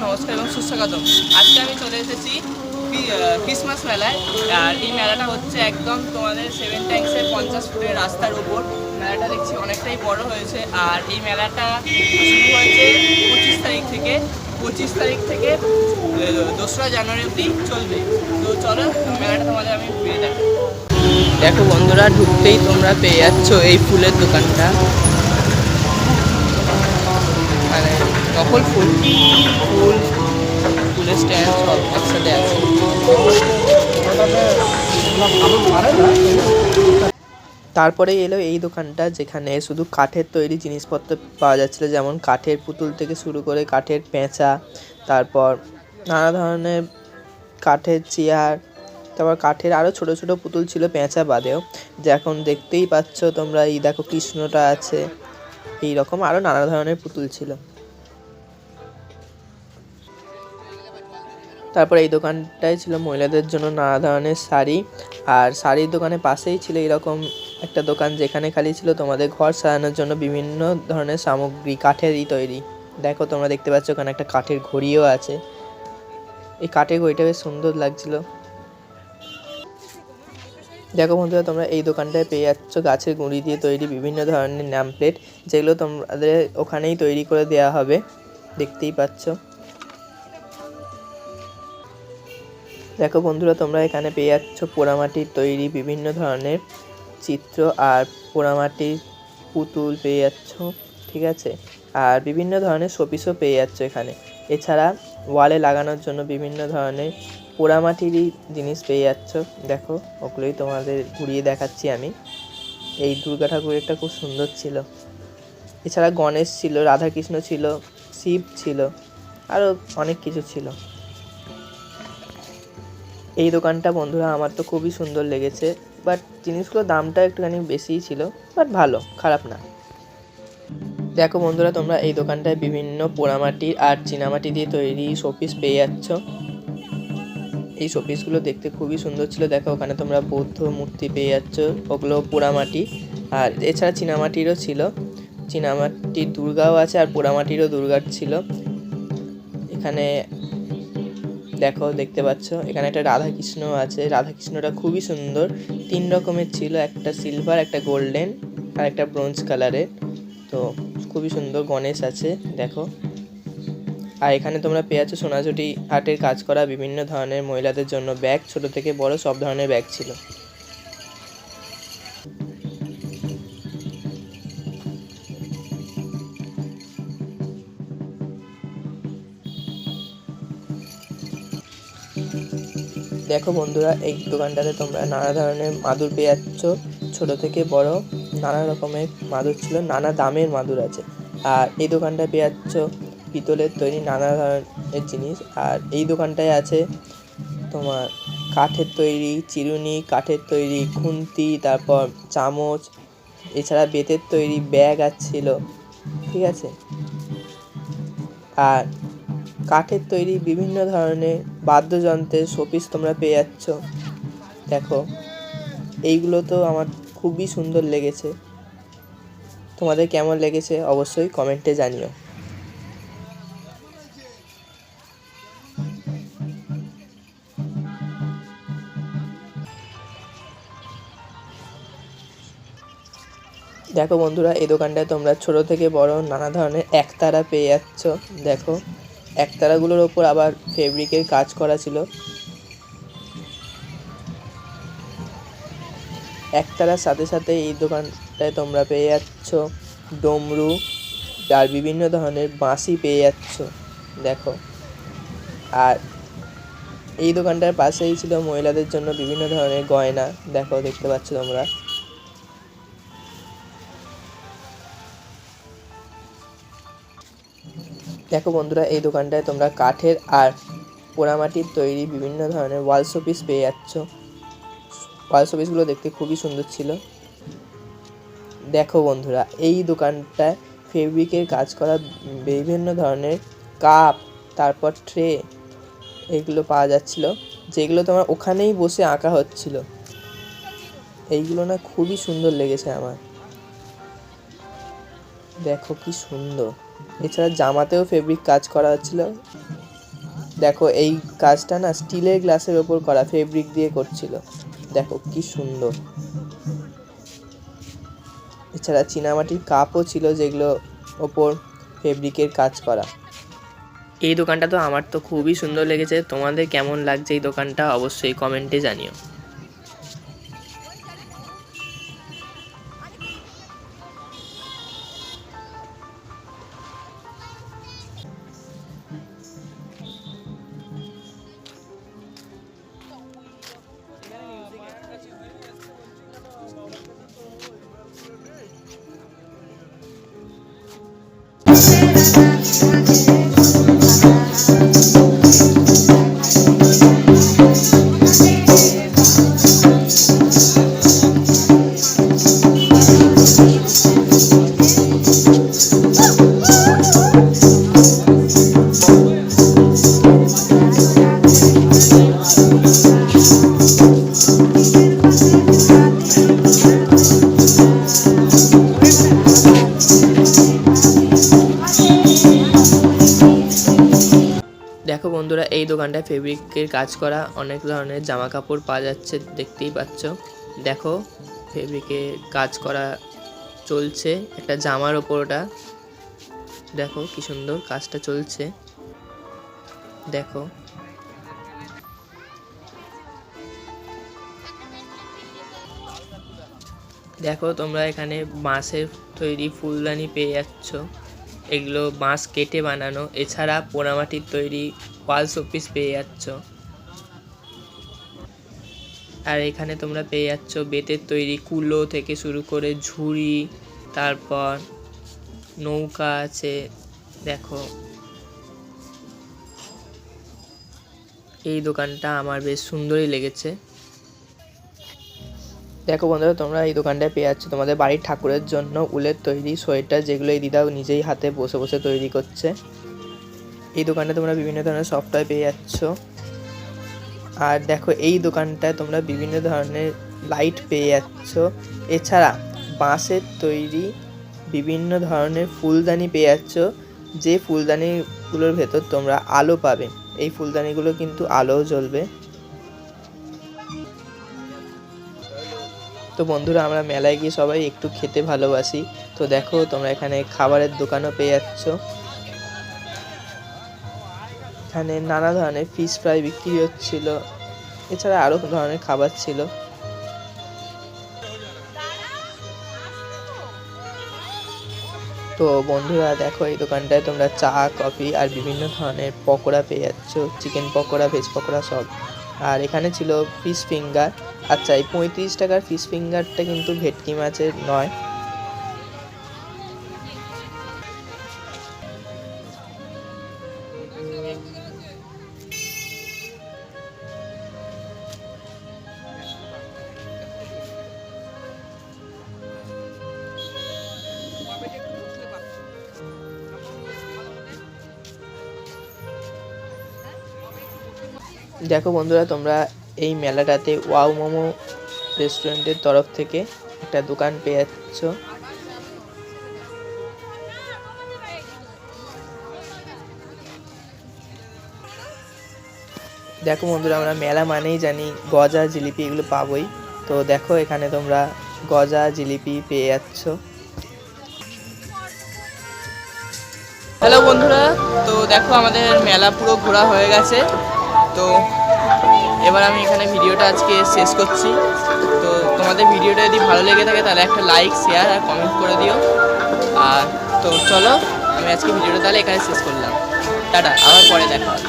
নমস্কার এবং সুস্বাগতম। আজকে আমি চলে এসেছি ক্রিসমাস মেলায়। আর এই মেলাটা হচ্ছে একদম তোমাদের 7 ট্যাঙ্কসের 50 ফুটের রাস্তার উপর। মেলাটা দেখছি অনেকটাই বড় হয়েছে। আর এই মেলাটা শুরু হয়েছে 25 তারিখ থেকে 2রা জানুয়ারি অবধি চলবে। তো চলো মেলাটা তোমাদের আমি ঘুরিয়ে দেখাই। দেখো বন্ধুরা, ঢুকতেই তোমরা পেয়ে যাচ্ছ এই ফুলের দোকানটা, মানে নকল ফুলের স্ট্যান্ড সব একসাথে আছে। তারপরে এলো এই দোকানটা, যেখানে শুধু কাঠের তৈরি জিনিসপত্র পাওয়া যাচ্ছিলো, যেমন কাঠের পুতুল থেকে শুরু করে কাঠের পেঁচা, তারপর নানা ধরনের কাঠের চেয়ার, তারপর কাঠের আরও ছোট ছোট পুতুল ছিল পেঁচা বাদেও, যে এখন দেখতেই পাচ্ছ তোমরা। এই দেখো কৃষ্ণটা আছে, এই রকম আরও নানা ধরনের পুতুল ছিল। তারপর এই দোকানটায় ছিল মহিলাদের জন্য নানা ধরনের শাড়ি। আর শাড়ির দোকানের পাশেই ছিল এরকম একটা দোকান, যেখানে খালি ছিল তোমাদের ঘর সাজানোর জন্য বিভিন্ন ধরনের সামগ্রী, কাঠেরই তৈরি। দেখো তোমরা দেখতে পাচ্ছ ওখানে একটা কাঠের ঘড়িও আছে। এই কাঠের ঘড়িটা বেশ সুন্দর লাগছিল। দেখো বন্ধুরা, তোমরা এই দোকানটায় পেয়ে যাচ্ছ গাছের গুঁড়ি দিয়ে তৈরি বিভিন্ন ধরনের নেম প্লেট, যেগুলো তোমাদের ওখানেই তৈরি করে দেওয়া হবে, দেখতেই পাচ্ছ। দেখো বন্ধুরা, তোমরা এখানে পেয়ে যাচ্ছ পোড়ামাটির তৈরি বিভিন্ন ধরনের চিত্র আর পোড়ামাটির পুতুল পেয়ে যাচ্ছ, ঠিক আছে। আর বিভিন্ন ধরনের শোপিসও পেয়ে যাচ্ছ এখানে। এছাড়া ওয়ালে লাগানোর জন্য বিভিন্ন ধরনের পোড়ামাটিরই জিনিস পেয়ে যাচ্ছ। দেখো ওগুলোই তোমাদের ঘুরিয়ে দেখাচ্ছি আমি। এই দুর্গা ঠাকুরেরটা খুব সুন্দর ছিল। এছাড়া গণেশ ছিল, রাধাকৃষ্ণ ছিল, শিব ছিল, আরও অনেক কিছু ছিল। এই দোকানটা বন্ধুরা আমার তো খুবই সুন্দর লেগেছে, বাট জিনিসগুলোর দামটা একটুখানি বেশিই ছিল, বাট ভালো, খারাপ না। দেখো বন্ধুরা, তোমরা এই দোকানটায় বিভিন্ন পোড়ামাটি আর চীনামাটি দিয়ে তৈরি শোপিস পেয়ে যাচ্ছ। এই শোপিসগুলো দেখতে খুবই সুন্দর ছিল। দেখো ওখানে তোমরা বৌদ্ধ মূর্তি পেয়ে যাচ্ছ, ওগুলো পোড়ামাটি। আর এছাড়া চীনামাটিরও ছিল, চীনামাটির দুর্গাও আছে আর পোড়ামাটিরও দুর্গা ছিল। এখানে দেখো দেখতে পাচ্ছ এখানে একটা রাধাকৃষ্ণ আছে। রাধাকৃষ্ণটা খুবই সুন্দর, 3 রকমের ছিল, একটা সিলভার, একটা গোল্ডেন আর একটা ব্রোঞ্জ কালারের। তো খুবই সুন্দর। গণেশ আছে দেখো। আর এখানে তোমরা পেয়ে যাচ্ছ সোনাঝুটি আর্টের কাজ করা বিভিন্ন ধরনের মহিলাদের জন্য ব্যাগ, ছোট থেকে বড় সব ধরনের ব্যাগ ছিল। দেখো বন্ধুরা, এই দোকানটাতে তোমরা নানা ধরনের মাদুর পেয়ে যাচ্ছ, ছোট থেকে বড় নানা রকমের মাদুর ছিল, নানা দামের মাদুর আছে। আর এই দোকানটায় পেয়ে যাচ্ছ পিতলের তৈরি নানা ধরনের জিনিস। আর এই দোকানটায় আছে তোমার কাঠের তৈরি চিরুনি, কাঠের তৈরি খুন্তি, তারপর চামচ, এছাড়া বেতের তৈরি ব্যাগ ছিল, ঠিক আছে। আর কাঠের তৈরি বিভিন্ন ধরনের বাদ্যযন্ত্রের শোপিস তোমরা পেয়ে যাচ্ছ। দেখো এইগুলো তো আমার খুবই সুন্দর লেগেছে। তোমাদের কেমন লেগেছে অবশ্যই কমেন্টে জানিও। দেখো বন্ধুরা, এই দোকানটায় তোমরা ছোট থেকে বড় নানা ধরনের একতারা পেয়ে যাচ্ছ। দেখো একতারাগুলোর ওপর আবার ফেব্রিকের কাজ করা ছিল। একতারার সাথে সাথে এই দোকানটায় তোমরা পেয়ে যাচ্ছ ডমরু আর বিভিন্ন ধরনের বাঁশি পেয়ে যাচ্ছ। দেখো, আর এই দোকানটার পাশেই ছিল মহিলাদের জন্য বিভিন্ন ধরনের গয়না। দেখো দেখতে পাচ্ছ তোমরা। দেখো বন্ধুরা, এই দোকানটায় তোমরা কাঠের আর পোড়ামাটির তৈরি বিভিন্ন ধরনের ওয়াল শোপিস পেয়ে যাচ্ছ। ওয়াল শোপিসগুলো দেখতে খুবই সুন্দর ছিল। দেখো বন্ধুরা, এই দোকানটায় ফেব্রিকের কাজ করা বিভিন্ন ধরনের কাপ, তারপর ট্রে, এইগুলো পাওয়া যাচ্ছিল, যেগুলো তোমার ওখানেই বসে আঁকা হচ্ছিল। এইগুলো না খুবই সুন্দর লেগেছে আমার। দেখো কি সুন্দর। এছাড়া জামাতেও ফেব্রিক কাজ করা হচ্ছিল। দেখো এই কাজটা না স্টিলের গ্লাসের ওপর করা, ফেব্রিক দিয়ে করছিল। দেখো কি সুন্দর। এছাড়া চীনামাটির কাপও ছিল যেগুলো ওপর ফেব্রিকের কাজ করা। এই দোকানটা তো আমার তো খুবই সুন্দর লেগেছে। তোমাদের কেমন লাগছে এই দোকানটা অবশ্যই কমেন্টে জানিও। দেখো বন্ধুরা, এই দোকানটায় ফেব্রিকের কাজ করা অনেক ধরনের জামা কাপড় পাওয়া যাচ্ছে, দেখতেই পাচ্ছ। দেখো ফেব্রিকে কাজ করা চলছে একটা জামার ওপর, ওটা দেখো কি সুন্দর কাজটা চলছে। দেখো দেখো তোমরা এখানে বাঁশের তৈরি ফুলদানি পেয়ে যাচ্ছ। এগুলো বাঁশ কেটে বানানো। এছাড়া পোড়ামাটির তৈরি ওয়াল শোপিস পেয়ে যাচ্ছ। আর এখানে তোমরা পেয়ে যাচ্ছ বেতের তৈরি কুলো থেকে শুরু করে ঝুড়ি, তারপর নৌকা আছে। দেখো এই দোকানটা আমার বেশ সুন্দরই লেগেছে। দেখো বন্ধুরা, তোমরা এই দোকানটায় পেয়ে যাচ্ছ তোমাদের বাড়ির ঠাকুরের জন্য উলের তৈরি সোয়েটার, যেগুলো এই দিদাও নিজেই হাতে বসে বসে তৈরি করছে। এই দোকানটা তোমরা বিভিন্ন ধরনের সফটওয়্যার পেয়ে যাচ্ছ। আর দেখো এই দোকানটায় তোমরা বিভিন্ন ধরনের লাইট পেয়ে যাচ্ছ। এছাড়া বাঁশের তৈরি বিভিন্ন ধরনের ফুলদানি পেয়ে যাচ্ছ, যে ফুলদানিগুলোর ভেতর তোমরা আলো পাবে। এই ফুলদানিগুলো কিন্তু আলোও জ্বলবে। তো বন্ধুরা, আমরা মেলায় গিয়ে সবাই একটু খেতে ভালোবাসি। তো দেখো তোমরা এখানে খাবারের দোকানও পেয়ে যাচ্ছ। এখানে নানা ধরনের ফিশ ফ্রাই বিক্রি হচ্ছিল। এছাড়া আরও ধরনের খাবার ছিল। তো বন্ধুরা দেখো, এই দোকানটায় তোমরা চা, কফি আর বিভিন্ন ধরনের পকোড়া পেয়ে যাচ্ছ, চিকেন পকোড়া, ভেজ পকোড়া সব। আর এখানে ছিল ফিশ ফিঙ্গার। আচ্ছা, এই 35 টাকার ফিশ ফিঙ্গারটা কিন্তু ভেটকি মাছের নয়। দেখো বন্ধুরা, তোমরা এই মেলাটাতে ওয়াও মোমো রেস্টুরেন্টের তরফ থেকে একটা দোকান পেয়ে যাচ্ছ। দেখো বন্ধুরা, আমরা মেলা মানেই জানি গজা, জিলিপি এগুলো পাবোই। তো দেখো এখানে তোমরা গজা, জিলিপি পেয়ে যাচ্ছ। হ্যালো বন্ধুরা, তো দেখো আমাদের মেলা পুরো ঘোরা হয়ে গেছে। তো এবার আমি এখানে ভিডিওটা আজকে শেষ করছি। তো তোমাদের ভিডিওটা যদি ভালো লেগে থাকে তাহলে একটা লাইক, শেয়ার আর কমেন্ট করে দিও। আর তো চলো, আমি আজকে ভিডিওটা তাহলে এখানে শেষ করলাম। টাটা, আবার পরে দেখা হবে।